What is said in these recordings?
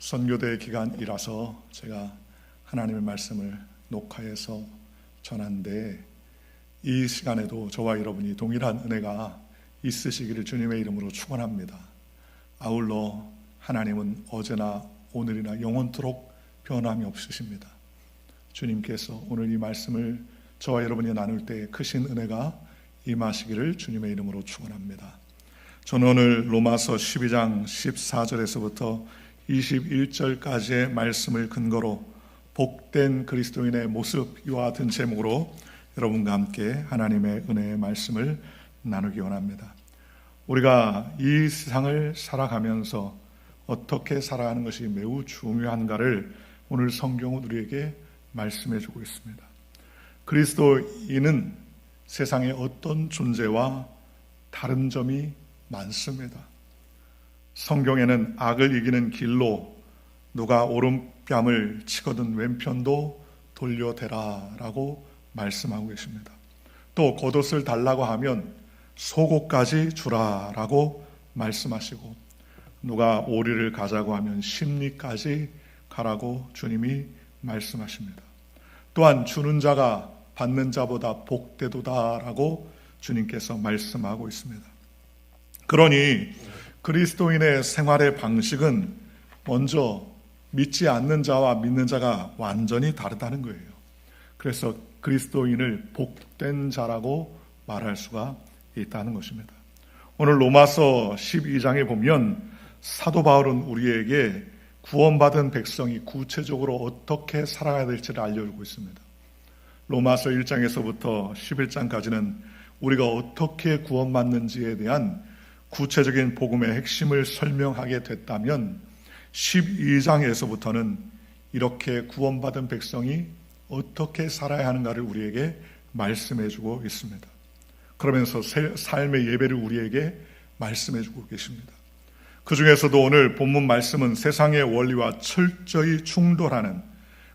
선교대 기간이라서 제가 하나님의 말씀을 녹화해서 전하는데, 이 시간에도 저와 여러분이 동일한 은혜가 있으시기를 주님의 이름으로 축원합니다. 아울러 하나님은 어제나 오늘이나 영원토록 변함이 없으십니다. 주님께서 오늘 이 말씀을 저와 여러분이 나눌 때 크신 은혜가 임하시기를 주님의 이름으로 축원합니다. 저는 오늘 로마서 12장 14절에서부터 21절까지의 말씀을 근거로 복된 그리스도인의 모습, 이와 같은 제목으로 여러분과 함께 하나님의 은혜의 말씀을 나누기 원합니다. 우리가 이 세상을 살아가면서 어떻게 살아가는 것이 매우 중요한가를 오늘 성경은 우리에게 말씀해 주고 있습니다. 그리스도인은 세상의 어떤 존재와 다른 점이 많습니다. 성경에는 악을 이기는 길로 누가 오른뺨을 치거든 왼편도 돌려대라 라고 말씀하고 계십니다. 또 겉옷을 달라고 하면 속옷까지 주라 라고 말씀하시고, 누가 오리를 가자고 하면 심리까지 가라고 주님이 말씀하십니다. 또한 주는 자가 받는 자보다 복되도다 라고 주님께서 말씀하고 있습니다. 그러니 그리스도인의 생활의 방식은 먼저 믿지 않는 자와 믿는 자가 완전히 다르다는 거예요. 그래서 그리스도인을 복된 자라고 말할 수가 있다는 것입니다. 오늘 로마서 12장에 보면 사도 바울은 우리에게 구원받은 백성이 구체적으로 어떻게 살아가야 될지를 알려주고 있습니다. 로마서 1장에서부터 11장까지는 우리가 어떻게 구원받는지에 대한 구체적인 복음의 핵심을 설명하게 됐다면, 12장에서부터는 이렇게 구원받은 백성이 어떻게 살아야 하는가를 우리에게 말씀해주고 있습니다. 그러면서 삶의 예배를 우리에게 말씀해주고 계십니다. 그 중에서도 오늘 본문 말씀은 세상의 원리와 철저히 충돌하는,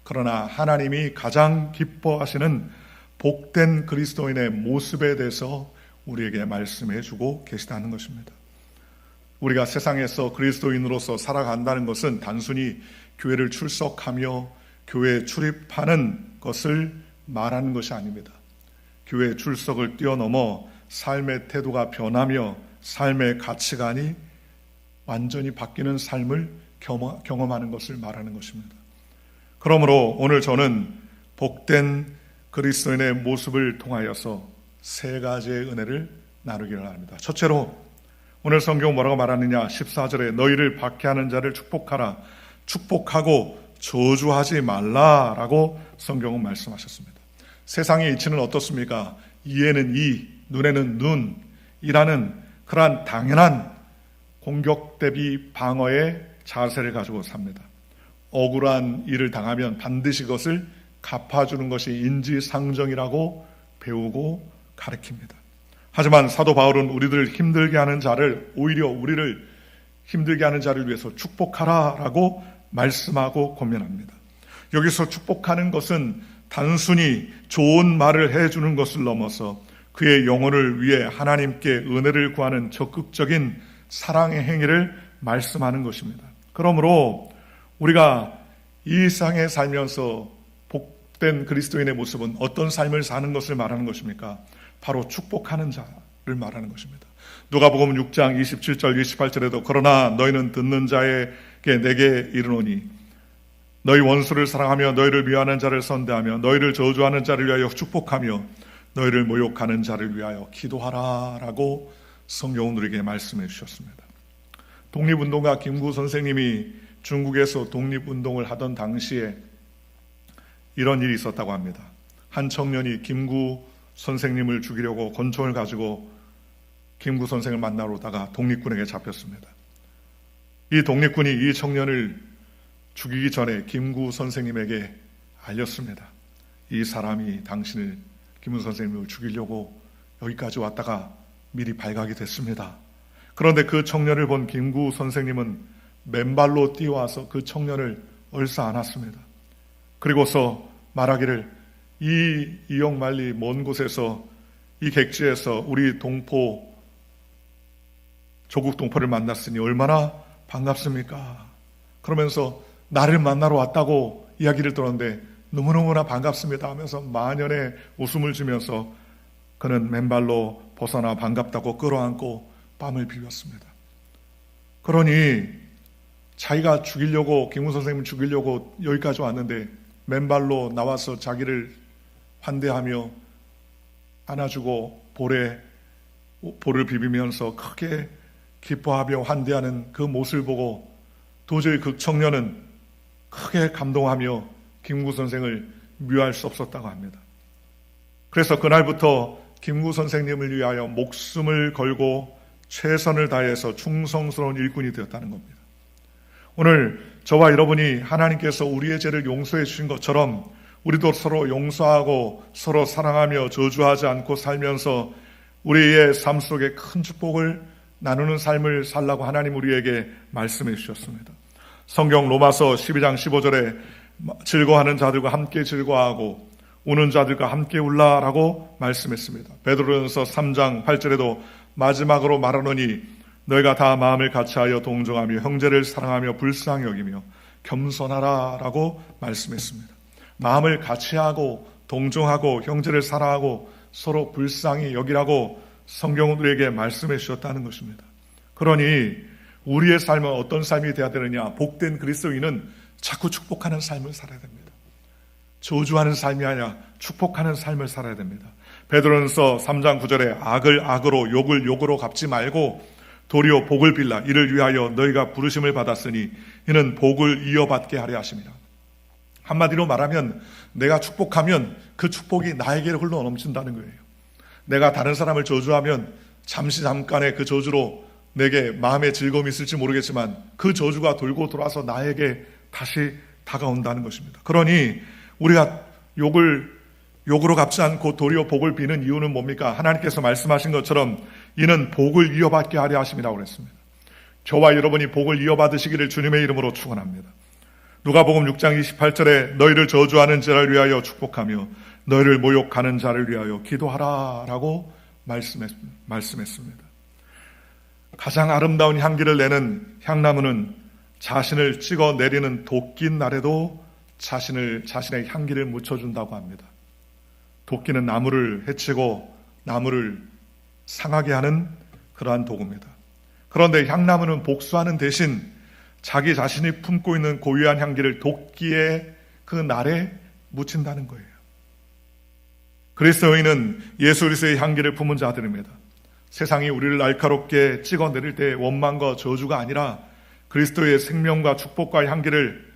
그러나 하나님이 가장 기뻐하시는 복된 그리스도인의 모습에 대해서 우리에게 말씀해주고 계시다는 것입니다. 우리가 세상에서 그리스도인으로서 살아간다는 것은 단순히 교회를 출석하며 교회에 출입하는 것을 말하는 것이 아닙니다. 교회 출석을 뛰어넘어 삶의 태도가 변하며 삶의 가치관이 완전히 바뀌는 삶을 경험하는 것을 말하는 것입니다. 그러므로 오늘 저는 복된 그리스도인의 모습을 통하여서 세 가지의 은혜를 나누기를 합니다. 첫째로 오늘 성경 뭐라고 말하느냐, 14절에 너희를 박해하는 자를 축복하라, 축복하고 저주하지 말라라고 성경은 말씀하셨습니다. 세상의 이치는 어떻습니까? 이에는 이, 눈에는 눈이라는 그러한 당연한 공격 대비 방어의 자세를 가지고 삽니다. 억울한 일을 당하면 반드시 그것을 갚아주는 것이 인지상정이라고 배우고 가르칩니다. 하지만 사도 바울은 우리를 힘들게 하는 자를, 오히려 우리를 힘들게 하는 자를 위해서 축복하라라고 말씀하고 권면합니다. 여기서 축복하는 것은 단순히 좋은 말을 해주는 것을 넘어서 그의 영혼을 위해 하나님께 은혜를 구하는 적극적인 사랑의 행위를 말씀하는 것입니다. 그러므로 우리가 이 세상에 살면서 복된 그리스도인의 모습은 어떤 삶을 사는 것을 말하는 것입니까? 바로 축복하는 자를 말하는 것입니다. 누가복음 6장 27절 28절에도 그러나 너희는 듣는 자에게 내게 이르노니 너희 원수를 사랑하며 너희를 미워하는 자를 선대하며 너희를 저주하는 자를 위하여 축복하며 너희를 모욕하는 자를 위하여 기도하라 라고 성경은 우리에게 말씀해 주셨습니다. 독립운동가 김구 선생님이 중국에서 독립운동을 하던 당시에 이런 일이 있었다고 합니다. 한 청년이 김구 선생님을 죽이려고 권총을 가지고 김구 선생을 만나러 오다가 독립군에게 잡혔습니다. 이 독립군이 이 청년을 죽이기 전에 김구 선생님에게 알렸습니다. 이 사람이 당신을, 김구 선생님을 죽이려고 여기까지 왔다가 미리 발각이 됐습니다. 그런데 그 청년을 본 김구 선생님은 맨발로 뛰어와서 그 청년을 얼싸안았습니다. 그리고서 말하기를 이 이역만리 먼 곳에서, 이 객지에서 우리 동포, 조국 동포를 만났으니 얼마나 반갑습니까? 그러면서 나를 만나러 왔다고 이야기를 들었는데 너무너무나 반갑습니다 하면서 만연의 웃음을 지면서 그는 맨발로 벗어나 반갑다고 끌어안고 밤을 비웠습니다. 그러니 자기가 죽이려고, 김구 선생님을 죽이려고 여기까지 왔는데 맨발로 나와서 자기를 환대하며 안아주고 볼을 비비면서 크게 기뻐하며 환대하는 그 모습을 보고 도저히 그 청년은 크게 감동하며 김구 선생을 미워할 수 없었다고 합니다. 그래서 그날부터 김구 선생님을 위하여 목숨을 걸고 최선을 다해서 충성스러운 일꾼이 되었다는 겁니다. 오늘 저와 여러분이 하나님께서 우리의 죄를 용서해 주신 것처럼 우리도 서로 용서하고 서로 사랑하며 저주하지 않고 살면서 우리의 삶 속에 큰 축복을 나누는 삶을 살라고 하나님 우리에게 말씀해 주셨습니다. 성경 로마서 12장 15절에 즐거워하는 자들과 함께 즐거워하고 우는 자들과 함께 울라라고 말씀했습니다. 베드로전서 3장 8절에도 마지막으로 말하노니 너희가 다 마음을 같이하여 동정하며 형제를 사랑하며 불쌍히 여기며 겸손하라라고 말씀했습니다. 마음을 같이하고 동정하고 형제를 사랑하고 서로 불쌍히 여기라고 성경은 우리에게 말씀해 주셨다는 것입니다. 그러니 우리의 삶은 어떤 삶이 되어야 되느냐? 복된 그리스도인은 자꾸 축복하는 삶을 살아야 됩니다. 저주하는 삶이 아니라 축복하는 삶을 살아야 됩니다. 베드로전서 3장 9절에 악을 악으로 욕을 욕으로 갚지 말고 도리어 복을 빌라 이를 위하여 너희가 부르심을 받았으니 이는 복을 이어받게 하려 하심이라. 한마디로 말하면 내가 축복하면 그 축복이 나에게로 흘러 넘친다는 거예요. 내가 다른 사람을 저주하면 잠깐의 그 저주로 내게 마음의 즐거움이 있을지 모르겠지만 그 저주가 돌고 돌아서 나에게 다시 다가온다는 것입니다. 그러니 우리가 욕으로 갚지 않고 도리어 복을 비는 이유는 뭡니까? 하나님께서 말씀하신 것처럼 이는 복을 이어받게 하려 하심이라고 그랬습니다. 저와 여러분이 복을 이어받으시기를 주님의 이름으로 축원합니다. 누가복음 6장 28절에 너희를 저주하는 자를 위하여 축복하며 너희를 모욕하는 자를 위하여 기도하라라고 말씀했습니다. 가장 아름다운 향기를 내는 향나무는 자신을 찍어 내리는 도끼인 날에도 자신의 향기를 묻혀준다고 합니다. 도끼는 나무를 해치고 나무를 상하게 하는 그러한 도구입니다. 그런데 향나무는 복수하는 대신 자기 자신이 품고 있는 고유한 향기를 도끼의 그 날에 묻힌다는 거예요. 그리스도인은 예수 그리스도의 향기를 품은 자들입니다. 세상이 우리를 날카롭게 찍어내릴 때 원망과 저주가 아니라 그리스도의 생명과 축복과 향기를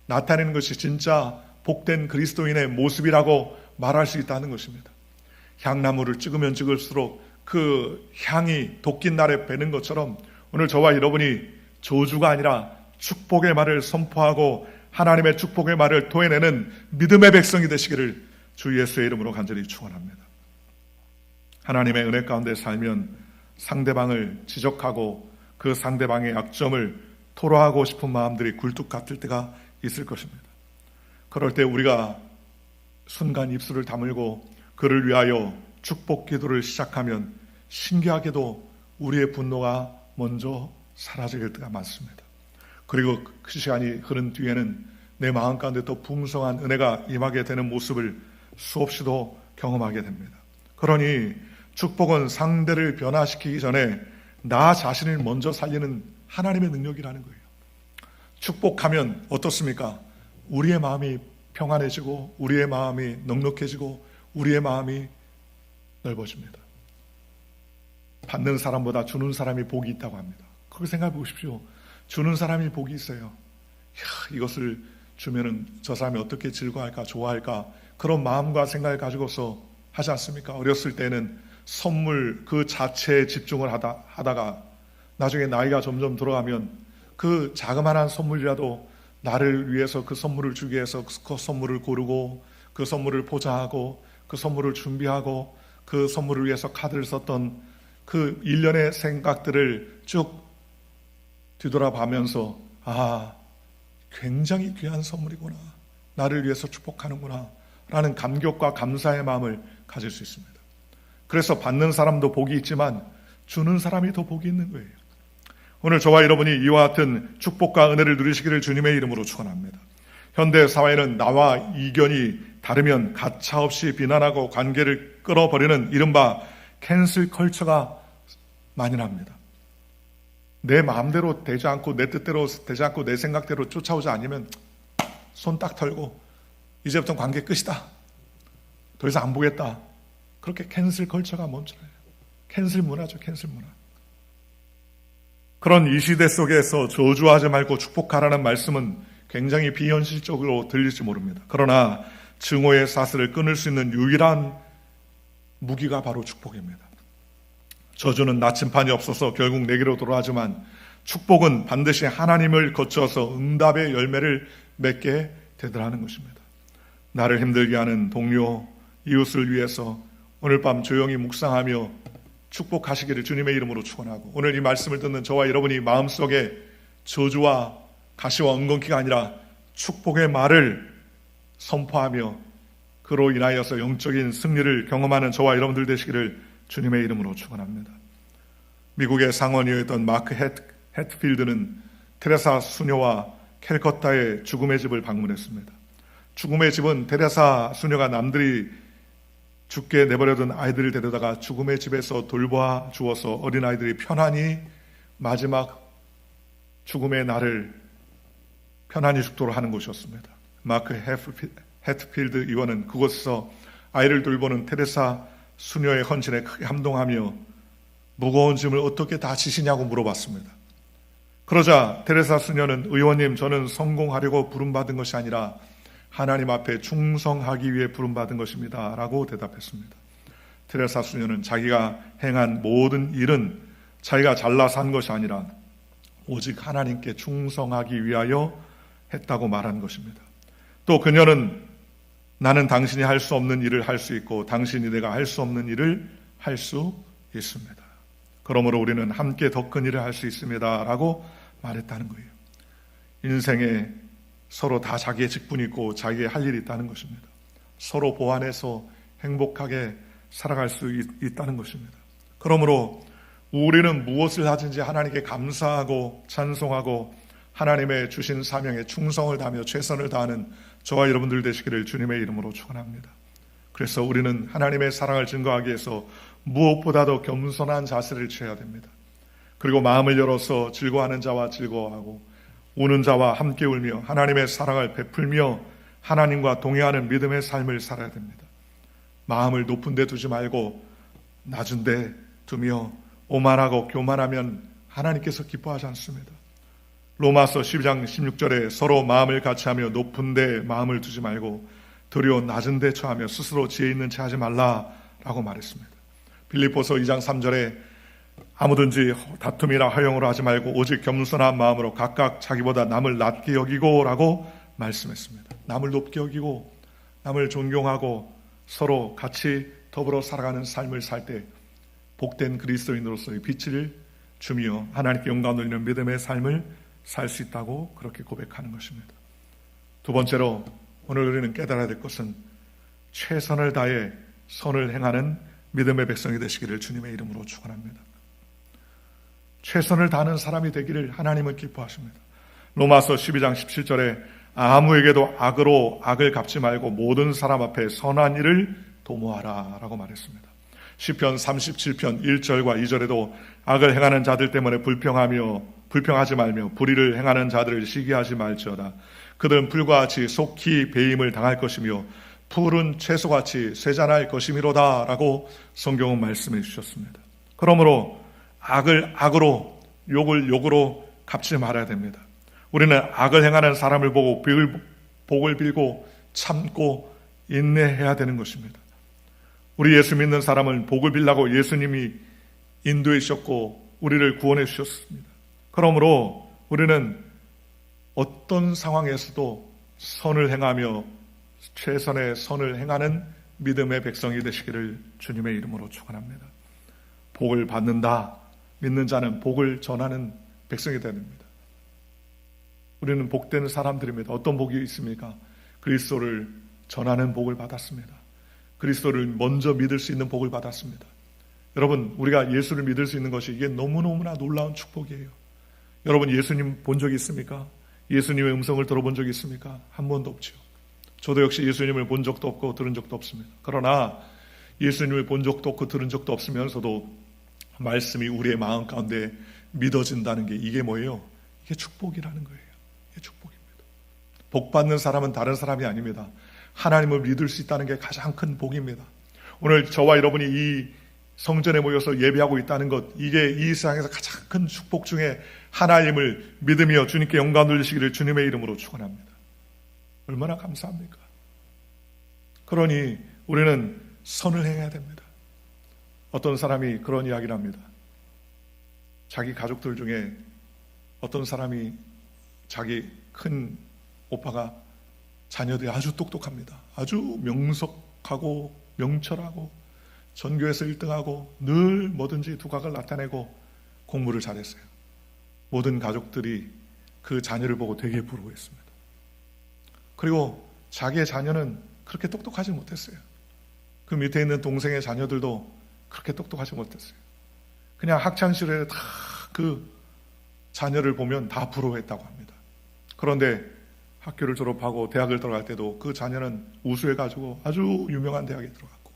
나타내는 것이 진짜 복된 그리스도인의 모습이라고 말할 수 있다는 것입니다. 향나무를 찍으면 찍을수록 그 향이 도끼 날에 배는 것처럼 오늘 저와 여러분이 저주가 아니라 축복의 말을 선포하고 하나님의 축복의 말을 토해내는 믿음의 백성이 되시기를 주 예수의 이름으로 간절히 축원합니다. 하나님의 은혜 가운데 살면 상대방을 지적하고 그 상대방의 약점을 토로하고 싶은 마음들이 굴뚝 같을 때가 있을 것입니다. 그럴 때 우리가 순간 입술을 다물고 그를 위하여 축복 기도를 시작하면 신기하게도 우리의 분노가 먼저 사라질 때가 많습니다. 그리고 그 시간이 흐른 뒤에는 내 마음 가운데 또 풍성한 은혜가 임하게 되는 모습을 수없이도 경험하게 됩니다. 그러니 축복은 상대를 변화시키기 전에 나 자신을 먼저 살리는 하나님의 능력이라는 거예요. 축복하면 어떻습니까? 우리의 마음이 평안해지고 우리의 마음이 넉넉해지고 우리의 마음이 넓어집니다. 받는 사람보다 주는 사람이 복이 있다고 합니다. 그걸 생각해 보십시오. 주는 사람이 복이 있어요. 이것을 주면은 저 사람이 어떻게 즐거워할까 좋아할까 그런 마음과 생각을 가지고서 하지 않습니까? 어렸을 때는 선물 그 자체에 집중을 하다가 나중에 나이가 점점 들어가면 그 자그마한 선물이라도 나를 위해서 그 선물을 주기 위해서 그 선물을 고르고 그 선물을 포장하고 그 선물을 준비하고 그 선물을 위해서 카드를 썼던 그 일련의 생각들을 쭉 뒤돌아보면서 굉장히 귀한 선물이구나. 나를 위해서 축복하는구나. 라는 감격과 감사의 마음을 가질 수 있습니다. 그래서 받는 사람도 복이 있지만 주는 사람이 더 복이 있는 거예요. 오늘 저와 여러분이 이와 같은 축복과 은혜를 누리시기를 주님의 이름으로 축원합니다. 현대 사회는 나와 이견이 다르면 가차없이 비난하고 관계를 끌어버리는 이른바 캔슬 컬처가 만연합니다. 내 마음대로 되지 않고 내 뜻대로 되지 않고 내 생각대로 쫓아오지 않으면 손 딱 털고 이제부터 관계 끝이다. 더 이상 안 보겠다. 그렇게 캔슬 컬처가 멈춰요. 캔슬 문화죠. 캔슬 문화. 그런 이 시대 속에서 저주하지 말고 축복하라는 말씀은 굉장히 비현실적으로 들릴지 모릅니다. 그러나 증오의 사슬을 끊을 수 있는 유일한 무기가 바로 축복입니다. 저주는 나침판이 없어서 결국 내게로 돌아가지만 축복은 반드시 하나님을 거쳐서 응답의 열매를 맺게 되더라는 것입니다. 나를 힘들게 하는 동료, 이웃을 위해서 오늘 밤 조용히 묵상하며 축복하시기를 주님의 이름으로 축원하고, 오늘 이 말씀을 듣는 저와 여러분이 마음속에 저주와 가시와 엉겅퀴가 아니라 축복의 말을 선포하며 그로 인하여서 영적인 승리를 경험하는 저와 여러분들 되시기를 주님의 이름으로 축원합니다. 미국의 상원이었던 마크 헵필드는 테레사 수녀와 캘커타의 죽음의 집을 방문했습니다. 죽음의 집은 테레사 수녀가 남들이 죽게 내버려둔 아이들을 데려다가 죽음의 집에서 돌보아 주어서 어린아이들이 편안히 마지막 죽음의 날을 편안히 죽도록 하는 곳이었습니다. 마크 헵필드 의원은 그곳에서 아이를 돌보는 테레사 수녀의 헌신에 크게 감동하며 무거운 짐을 어떻게 다 지시냐고 물어봤습니다. 그러자 테레사 수녀는 의원님, 저는 성공하려고 부름받은 것이 아니라 하나님 앞에 충성하기 위해 부름받은 것입니다 라고 대답했습니다. 테레사 수녀는 자기가 행한 모든 일은 자기가 잘나서 한 것이 아니라 오직 하나님께 충성하기 위하여 했다고 말한 것입니다. 또 그녀는 나는 당신이 할 수 없는 일을 할 수 있고 당신이 내가 할 수 없는 일을 할 수 있습니다. 그러므로 우리는 함께 더 큰 일을 할 수 있습니다 라고 말했다는 거예요. 인생에 서로 다 자기의 직분이 있고 자기의 할 일이 있다는 것입니다. 서로 보완해서 행복하게 살아갈 수 있다는 것입니다. 그러므로 우리는 무엇을 하든지 하나님께 감사하고 찬송하고 하나님의 주신 사명에 충성을 다하며 최선을 다하는 저와 여러분들 되시기를 주님의 이름으로 축원합니다. 그래서 우리는 하나님의 사랑을 증거하기 위해서 무엇보다도 겸손한 자세를 취해야 됩니다. 그리고 마음을 열어서 즐거워하는 자와 즐거워하고 우는 자와 함께 울며 하나님의 사랑을 베풀며 하나님과 동행하는 믿음의 삶을 살아야 됩니다. 마음을 높은 데 두지 말고 낮은 데 두며 오만하고 교만하면 하나님께서 기뻐하지 않습니다. 로마서 12장 16절에 서로 마음을 같이하며 높은 데 마음을 두지 말고 도리어 낮은 데 처하며 스스로 지혜 있는 체 하지 말라라고 말했습니다. 빌립보서 2장 3절에 아무든지 다툼이나 허용으로 하지 말고 오직 겸손한 마음으로 각각 자기보다 남을 낮게 여기고 라고 말씀했습니다. 남을 높게 여기고 남을 존경하고 서로 같이 더불어 살아가는 삶을 살 때 복된 그리스도인으로서의 빛을 주며 하나님께 영광 돌리는 믿음의 삶을 살 수 있다고 그렇게 고백하는 것입니다. 두 번째로 오늘 우리는 깨달아야 될 것은 최선을 다해 선을 행하는 믿음의 백성이 되시기를 주님의 이름으로 축원합니다. 최선을 다하는 사람이 되기를 하나님은 기뻐하십니다. 로마서 12장 17절에 아무에게도 악으로 악을 갚지 말고 모든 사람 앞에 선한 일을 도모하라 라고 말했습니다. 시편 37편 1절과 2절에도 악을 행하는 자들 때문에 불평하지 말며 불의를 행하는 자들을 시기하지 말지어다. 그들은 풀과 같이 속히 배임을 당할 것이며 푸른 채소같이 쇠잔할 것이미로다 라고 성경은 말씀해 주셨습니다. 그러므로 악을 악으로 욕을 욕으로 갚지 말아야 됩니다. 우리는 악을 행하는 사람을 보고 복을 빌고 참고 인내해야 되는 것입니다. 우리 예수 믿는 사람은 복을 빌라고 예수님이 인도해 주셨고 우리를 구원해 주셨습니다. 그러므로 우리는 어떤 상황에서도 선을 행하며 최선의 선을 행하는 믿음의 백성이 되시기를 주님의 이름으로 축원합니다. 복을 받는다 믿는 자는 복을 전하는 백성이 됩니다. 우리는 복된 사람들입니다. 어떤 복이 있습니까? 그리스도를 전하는 복을 받았습니다. 그리스도를 먼저 믿을 수 있는 복을 받았습니다. 여러분, 우리가 예수를 믿을 수 있는 것이 이게 너무너무나 놀라운 축복이에요. 여러분 예수님 본 적이 있습니까? 예수님의 음성을 들어본 적이 있습니까? 한 번도 없죠. 저도 역시 예수님을 본 적도 없고 들은 적도 없습니다. 그러나 예수님을 본 적도 없고 들은 적도 없으면서도 말씀이 우리의 마음 가운데 믿어진다는 게 이게 뭐예요? 이게 축복이라는 거예요. 이게 축복입니다. 복 받는 사람은 다른 사람이 아닙니다. 하나님을 믿을 수 있다는 게 가장 큰 복입니다. 오늘 저와 여러분이 이 성전에 모여서 예배하고 있다는 것, 이게 이 세상에서 가장 큰 축복 중에 하나님을 믿으며 주님께 영광 돌리시기를 주님의 이름으로 축원합니다. 얼마나 감사합니까? 그러니 우리는 선을 행해야 됩니다. 어떤 사람이 그런 이야기를 합니다. 자기 가족들 중에 어떤 사람이 자기 큰 오빠가 자녀들이 아주 똑똑합니다. 아주 명석하고 명철하고 전교에서 1등하고 늘 뭐든지 두각을 나타내고 공부를 잘했어요. 모든 가족들이 그 자녀를 보고 되게 부러워했습니다. 그리고 자기의 자녀는 그렇게 똑똑하지 못했어요. 그 밑에 있는 동생의 자녀들도 그렇게 똑똑하지 못했어요. 그냥 학창시절에 다 그 자녀를 보면 다 부러워했다고 합니다. 그런데 학교를 졸업하고 대학을 들어갈 때도 그 자녀는 우수해가지고 아주 유명한 대학에 들어갔고,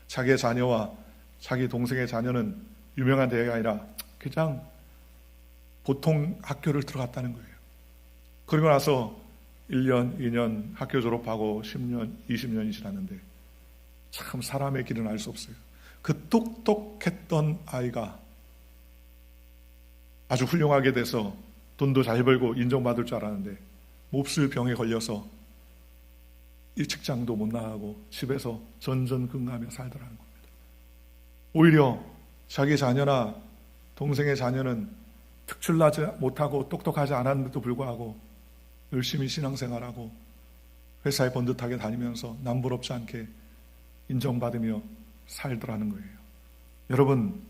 자기의 자녀와 자기 동생의 자녀는 유명한 대학이 아니라 그냥 보통 학교를 들어갔다는 거예요. 그리고 나서 1년, 2년 학교 졸업하고 10년, 20년이 지났는데 참 사람의 길은 알 수 없어요. 그 똑똑했던 아이가 아주 훌륭하게 돼서 돈도 잘 벌고 인정받을 줄 알았는데 몹쓸 병에 걸려서 이 직장도 못 나가고 집에서 전전긍긍하며 살더라는 겁니다. 오히려 자기 자녀나 동생의 자녀는 특출나지 못하고 똑똑하지 않았는데도 불구하고 열심히 신앙생활하고 회사에 번듯하게 다니면서 남부럽지 않게 인정받으며 살더라는 거예요. 여러분,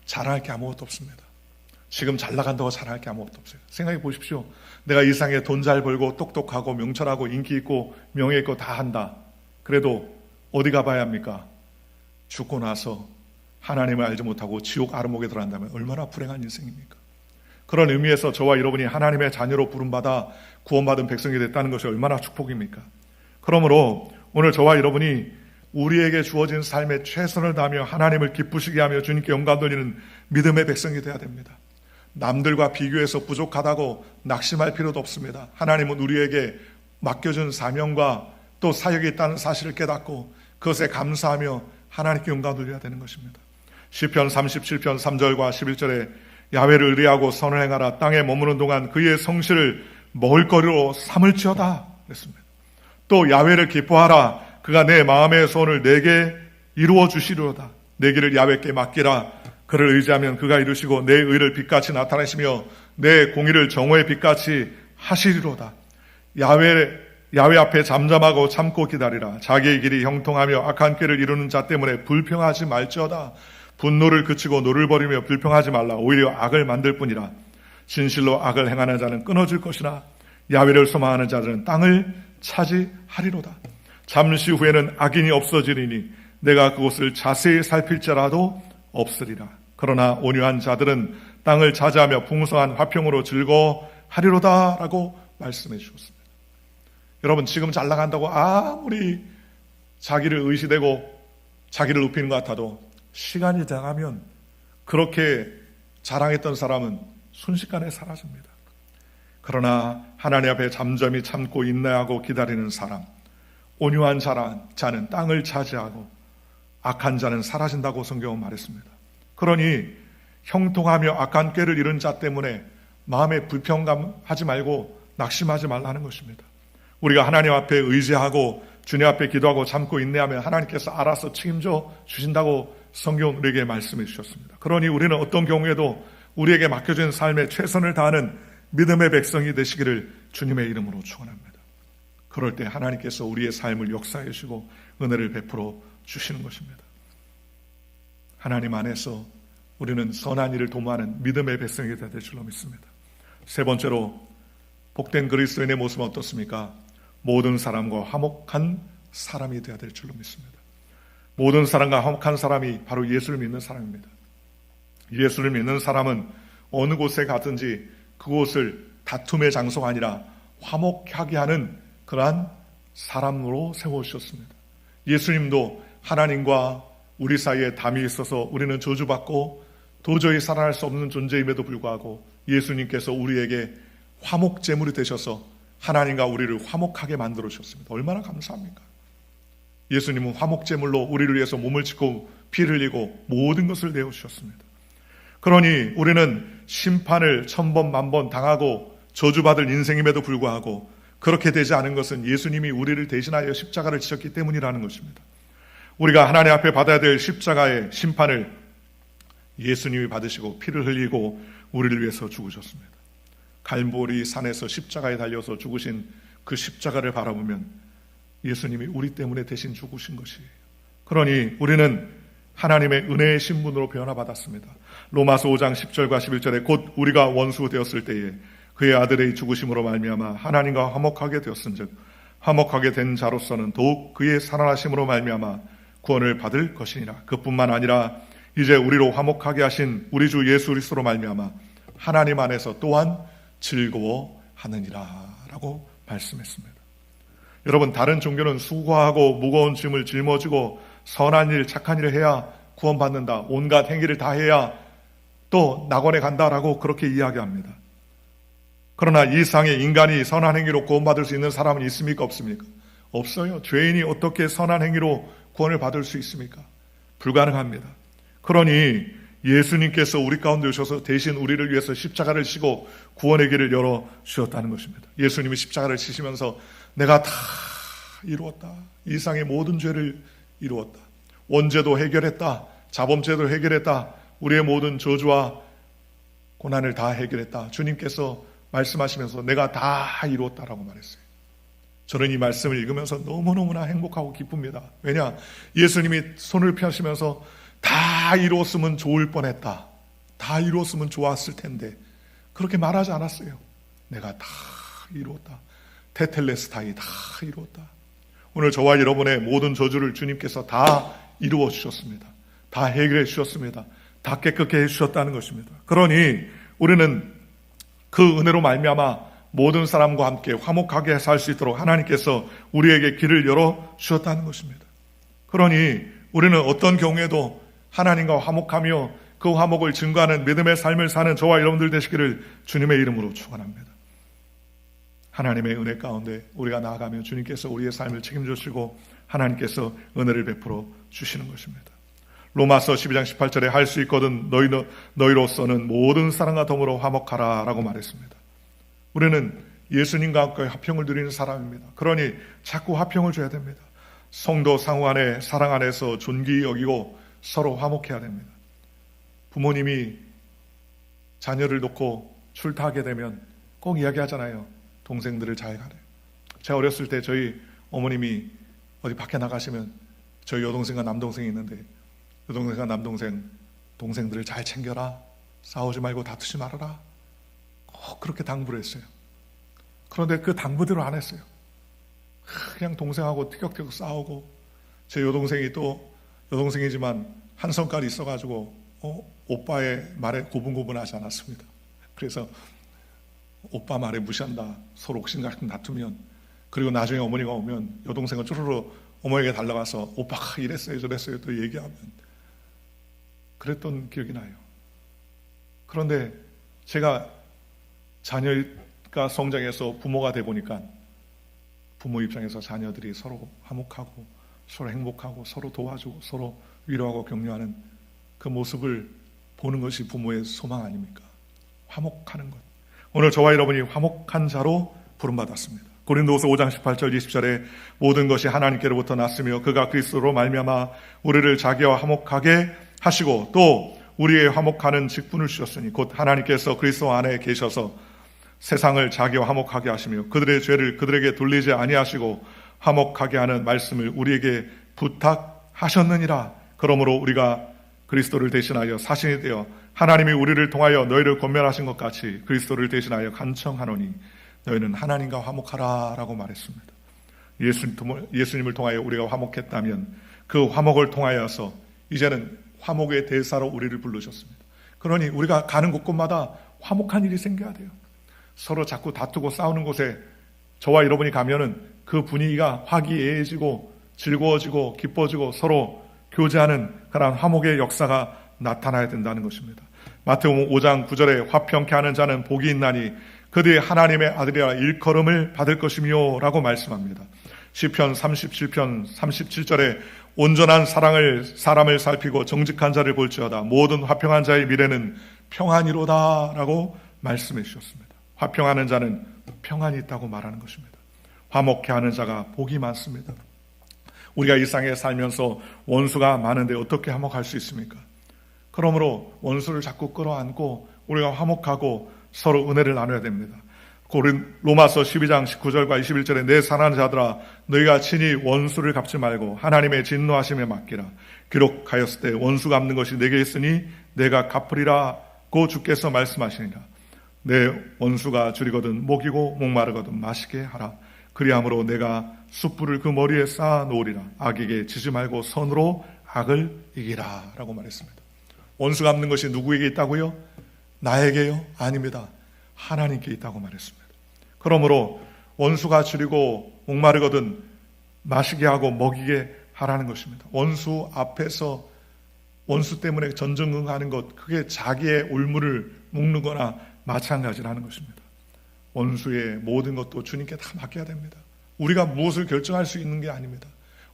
잘할 게 아무것도 없습니다. 지금 잘 나간다고 잘할 게 아무것도 없어요. 생각해 보십시오. 내가 이 세상에 돈 잘 벌고 똑똑하고 명철하고 인기 있고 명예 있고 다 한다. 그래도 어디 가봐야 합니까? 죽고 나서 하나님을 알지 못하고 지옥 아르목에 들어간다면 얼마나 불행한 인생입니까? 그런 의미에서 저와 여러분이 하나님의 자녀로 부름받아 구원받은 백성이 됐다는 것이 얼마나 축복입니까? 그러므로 오늘 저와 여러분이 우리에게 주어진 삶에 최선을 다하며 하나님을 기쁘시게 하며 주님께 영광 돌리는 믿음의 백성이 되어야 됩니다. 남들과 비교해서 부족하다고 낙심할 필요도 없습니다. 하나님은 우리에게 맡겨준 사명과 또 사역이 있다는 사실을 깨닫고 그것에 감사하며 하나님께 영광 돌려야 되는 것입니다. 시편 37편 3절과 11절에 야훼를 의뢰하고 선을 행하라. 땅에 머무는 동안 그의 성실을 먹을거리로 삼을지어다 그랬습니다. 또 야훼를 기뻐하라. 그가 내 마음의 소원을 내게 이루어 주시리로다. 내 길을 야훼께 맡기라. 그를 의지하면 그가 이루시고 내 의를 빛같이 나타내시며 내 공의를 정오의 빛같이 하시리로다. 야훼 앞에 잠잠하고 참고 기다리라. 자기의 길이 형통하며 악한 꾀를 이루는 자 때문에 불평하지 말지어다. 분노를 그치고 노를 버리며 불평하지 말라. 오히려 악을 만들 뿐이라. 진실로 악을 행하는 자는 끊어질 것이나 야훼를 소망하는 자들은 땅을 차지하리로다. 잠시 후에는 악인이 없어지리니 내가 그곳을 자세히 살필지라도 없으리라. 그러나 온유한 자들은 땅을 차지하며 풍성한 화평으로 즐거워하리로다 라고 말씀해 주셨습니다. 여러분, 지금 잘 나간다고 아무리 자기를 의시되고 자기를 높이는 것 같아도 시간이 지나가면 그렇게 자랑했던 사람은 순식간에 사라집니다. 그러나 하나님 앞에 잠잠히 참고 인내하고 기다리는 사람, 온유한 자는 땅을 차지하고 악한 자는 사라진다고 성경은 말했습니다. 그러니 형통하며 악한 꾀를 이룬 자 때문에 마음에 불평감하지 말고 낙심하지 말라는 것입니다. 우리가 하나님 앞에 의지하고 주님 앞에 기도하고 참고 인내하면 하나님께서 알아서 책임져 주신다고 성경 우리에게 말씀해 주셨습니다. 그러니 우리는 어떤 경우에도 우리에게 맡겨진 삶에 최선을 다하는 믿음의 백성이 되시기를 주님의 이름으로 축원합니다. 그럴 때 하나님께서 우리의 삶을 역사해 주시고 은혜를 베풀어 주시는 것입니다. 하나님 안에서 우리는 선한 일을 도모하는 믿음의 백성이 되어야 될 줄로 믿습니다. 세 번째로, 복된 그리스도인의 모습은 어떻습니까? 모든 사람과 화목한 사람이 되어야 될 줄로 믿습니다. 모든 사람과 화목한 사람이 바로 예수를 믿는 사람입니다. 예수를 믿는 사람은 어느 곳에 가든지 그곳을 다툼의 장소가 아니라 화목하게 하는 그러한 사람으로 세워주셨습니다. 예수님도 하나님과 우리 사이에 담이 있어서 우리는 저주받고 도저히 살아날 수 없는 존재임에도 불구하고 예수님께서 우리에게 화목제물이 되셔서 하나님과 우리를 화목하게 만들어 주셨습니다. 얼마나 감사합니까? 예수님은 화목제물로 우리를 위해서 몸을 찢고 피를 흘리고 모든 것을 내어주셨습니다. 그러니 우리는 심판을 천번 만번 당하고 저주받을 인생임에도 불구하고 그렇게 되지 않은 것은 예수님이 우리를 대신하여 십자가를 지셨기 때문이라는 것입니다. 우리가 하나님 앞에 받아야 될 십자가의 심판을 예수님이 받으시고 피를 흘리고 우리를 위해서 죽으셨습니다. 갈보리 산에서 십자가에 달려서 죽으신 그 십자가를 바라보면 예수님이 우리 때문에 대신 죽으신 것이에요. 그러니 우리는 하나님의 은혜의 신분으로 변화받았습니다. 로마서 5장 10절과 11절에 곧 우리가 원수 되었을 때에 그의 아들의 죽으심으로 말미암아 하나님과 화목하게 되었은즉 화목하게 된 자로서는 더욱 그의 살아나심으로 말미암아 구원을 받을 것이니라. 그뿐만 아니라 이제 우리로 화목하게 하신 우리 주 예수 그리스도로 말미암아 하나님 안에서 또한 즐거워하느니라 라고 말씀했습니다. 여러분, 다른 종교는 수고하고 무거운 짐을 짊어지고 선한 일, 착한 일을 해야 구원받는다, 온갖 행위를 다 해야 또 낙원에 간다라고 그렇게 이야기합니다. 그러나 이 세상에 인간이 선한 행위로 구원받을 수 있는 사람은 있습니까? 없습니까? 없어요. 죄인이 어떻게 선한 행위로 구원을 받을 수 있습니까? 불가능합니다. 그러니 예수님께서 우리 가운데 오셔서 대신 우리를 위해서 십자가를 지고 구원의 길을 열어주셨다는 것입니다. 예수님이 십자가를 지시면서 내가 다 이루었다. 이 세상의 모든 죄를 이루었다. 원죄도 해결했다. 자범죄도 해결했다. 우리의 모든 저주와 고난을 다 해결했다. 주님께서 말씀하시면서 내가 다 이루었다라고 말했어요. 저는 이 말씀을 읽으면서 너무너무나 행복하고 기쁩니다. 왜냐? 예수님이 손을 펴시면서 다 이루었으면 좋을 뻔했다. 다 이루었으면 좋았을 텐데 그렇게 말하지 않았어요. 내가 다 이루었다. 테텔레스타이 다 이루었다. 오늘 저와 여러분의 모든 저주를 주님께서 다 이루어 주셨습니다. 다 해결해 주셨습니다. 다 깨끗게 해주셨다는 것입니다. 그러니 우리는 그 은혜로 말미암아 모든 사람과 함께 화목하게 살 수 있도록 하나님께서 우리에게 길을 열어 주셨다는 것입니다. 그러니 우리는 어떤 경우에도 하나님과 화목하며 그 화목을 증거하는 믿음의 삶을 사는 저와 여러분들 되시기를 주님의 이름으로 축원합니다. 하나님의 은혜 가운데 우리가 나아가며 주님께서 우리의 삶을 책임져 주시고 하나님께서 은혜를 베풀어 주시는 것입니다. 로마서 12장 18절에 할 수 있거든 너희로서는 모든 사람과 더불어 화목하라 라고 말했습니다. 우리는 예수님과 함께 화평을 누리는 사람입니다. 그러니 자꾸 화평을 줘야 됩니다. 성도 상호 안에 사랑 안에서 존귀 여기고 서로 화목해야 됩니다. 부모님이 자녀를 놓고 출타하게 되면 꼭 이야기하잖아요. 동생들을 잘 가래. 제가 어렸을 때 저희 어머님이 어디 밖에 나가시면 저희 여동생과 남동생이 있는데 여동생과 남동생 동생들을 잘 챙겨라. 싸우지 말고 다투지 말아라. 꼭 그렇게 당부를 했어요. 그런데 그 당부대로 안 했어요. 그냥 동생하고 티격태격 싸우고 제 여동생이 또 여동생이지만 한 성깔이 있어가지고 오빠의 말에 고분고분하지 않았습니다. 그래서 오빠 말에 무시한다. 서로 옥신각신 다투면 그리고 나중에 어머니가 오면 여동생은 쭈루루 어머니에게 달려가서 오빠가 이랬어요 저랬어요 또 얘기하면 그랬던 기억이 나요. 그런데 제가 자녀가 성장해서 부모가 돼 보니까 부모 입장에서 자녀들이 서로 화목하고 서로 행복하고 서로 도와주고 서로 위로하고 격려하는 그 모습을 보는 것이 부모의 소망 아닙니까? 화목하는 것. 오늘 저와 여러분이 화목한 자로 부름받았습니다. 고린도후서 5장 18절 20절에 모든 것이 하나님께로부터 났으며 그가 그리스도로 말미암아 우리를 자기와 화목하게 하시고 또 우리의 화목하는 직분을 주셨으니 곧 하나님께서 그리스도 안에 계셔서 세상을 자기와 화목하게 하시며 그들의 죄를 그들에게 돌리지 아니하시고 화목하게 하는 말씀을 우리에게 부탁하셨느니라. 그러므로 우리가 그리스도를 대신하여 사신이 되어 하나님이 우리를 통하여 너희를 권면하신 것 같이 그리스도를 대신하여 간청하노니 너희는 하나님과 화목하라 라고 말했습니다. 예수님을 통하여 우리가 화목했다면 그 화목을 통하여서 이제는 화목의 대사로 우리를 부르셨습니다. 그러니 우리가 가는 곳곳마다 화목한 일이 생겨야 돼요. 서로 자꾸 다투고 싸우는 곳에 저와 여러분이 가면은 그 분위기가 화기애애해지고 즐거워지고 기뻐지고 서로 교제하는 그런 화목의 역사가 나타나야 된다는 것입니다. 마태복음 5장 9절에 화평케 하는 자는 복이 있나니 그들이 하나님의 아들이라 일컬음을 받을 것이며 라고 말씀합니다. 시편 37편 37절에 온전한 사람을 살피고 정직한 자를 볼지어다 모든 화평한 자의 미래는 평안이로다 라고 말씀해 주셨습니다. 화평하는 자는 평안이 있다고 말하는 것입니다. 화목케 하는 자가 복이 많습니다. 우리가 일상에 살면서 원수가 많은데 어떻게 화목할 수 있습니까? 그러므로 원수를 자꾸 끌어안고 우리가 화목하고 서로 은혜를 나눠야 됩니다. 로마서 12장 19절과 21절에 내 사랑하는 자들아 너희가 친히 원수를 갚지 말고 하나님의 진노하심에 맡기라. 기록하였을 때 원수 갚는 것이 내게 있으니 내가 갚으리라고 주께서 말씀하시니라. 내 원수가 줄이거든 목이고 목마르거든 마시게 하라. 그리함으로 내가 숯불을 그 머리에 쌓아 놓으리라. 악에게 지지 말고 선으로 악을 이기라 라고 말했습니다. 원수 갚는 것이 누구에게 있다고요? 나에게요? 아닙니다. 하나님께 있다고 말했습니다. 그러므로 원수가 줄이고 목마르거든 마시게 하고 먹이게 하라는 것입니다. 원수 앞에서 원수 때문에 전전긍긍하는 것, 그게 자기의 올무를 묶는 거나 마찬가지라는 것입니다. 원수의 모든 것도 주님께 다 맡겨야 됩니다. 우리가 무엇을 결정할 수 있는 게 아닙니다.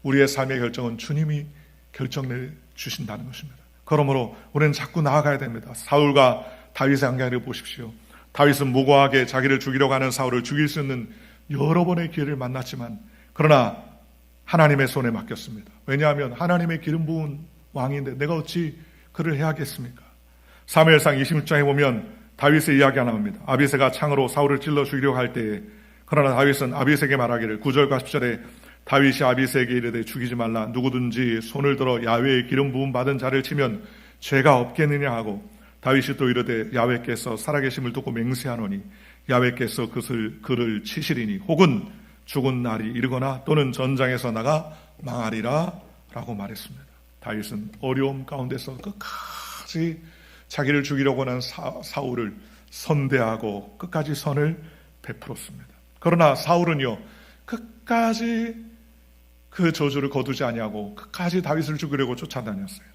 우리의 삶의 결정은 주님이 결정해 주신다는 것입니다. 그러므로 우리는 자꾸 나아가야 됩니다. 사울과 다윗의 관계를 보십시오. 다윗은 무고하게 자기를 죽이려고 하는 사울을 죽일 수 있는 여러 번의 기회를 만났지만 그러나 하나님의 손에 맡겼습니다. 왜냐하면 하나님의 기름 부은 왕인데 내가 어찌 그를 해야겠습니까? 사무엘상 26장에 보면 다윗의 이야기가 나옵니다. 아비새가 창으로 사울을 찔러 죽이려고 할 때에 그러나 다윗은 아비새에게 말하기를 9절과 10절에 다윗이 아비새에게 이르되 죽이지 말라. 누구든지 손을 들어 야훼의 기름 부음 받은 자를 치면 죄가 없겠느냐 하고 다윗이 또 이르되 야훼께서 살아계심을 두고 맹세하노니 야훼께서 그를 치시리니 혹은 죽은 날이 이르거나 또는 전장에서 나가 망하리라 라고 말했습니다. 다윗은 어려움 가운데서 끝까지 자기를 죽이려고 하는 사울을 선대하고 끝까지 선을 베풀었습니다. 그러나 사울은요 끝까지 그 저주를 거두지 아니하고 끝까지 다윗을 죽이려고 쫓아다녔어요.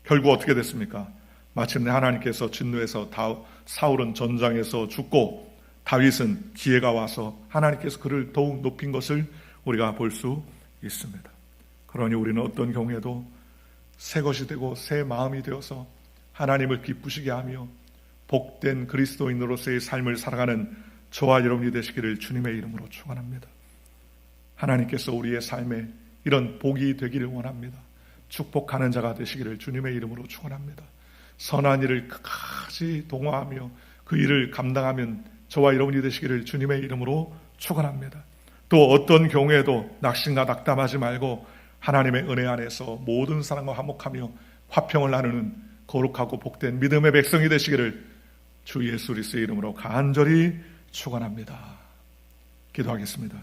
결국 어떻게 됐습니까? 마침내 하나님께서 진노해서 사울은 전장에서 죽고 다윗은 기회가 와서 하나님께서 그를 더욱 높인 것을 우리가 볼 수 있습니다. 그러니 우리는 어떤 경우에도 새 것이 되고 새 마음이 되어서 하나님을 기쁘시게 하며 복된 그리스도인으로서의 삶을 살아가는 저와 여러분이 되시기를 주님의 이름으로 축원합니다. 하나님께서 우리의 삶에 이런 복이 되기를 원합니다. 축복하는 자가 되시기를 주님의 이름으로 축원합니다. 선한 일을 끝까지 동화하며 그 일을 감당하면 저와 여러분이 되시기를 주님의 이름으로 축원합니다. 또 어떤 경우에도 낙심과 낙담하지 말고 하나님의 은혜 안에서 모든 사람과 화목하며 화평을 나누는 거룩하고 복된 믿음의 백성이 되시기를 주 예수 그리스도의 이름으로 간절히 축원합니다. 기도하겠습니다.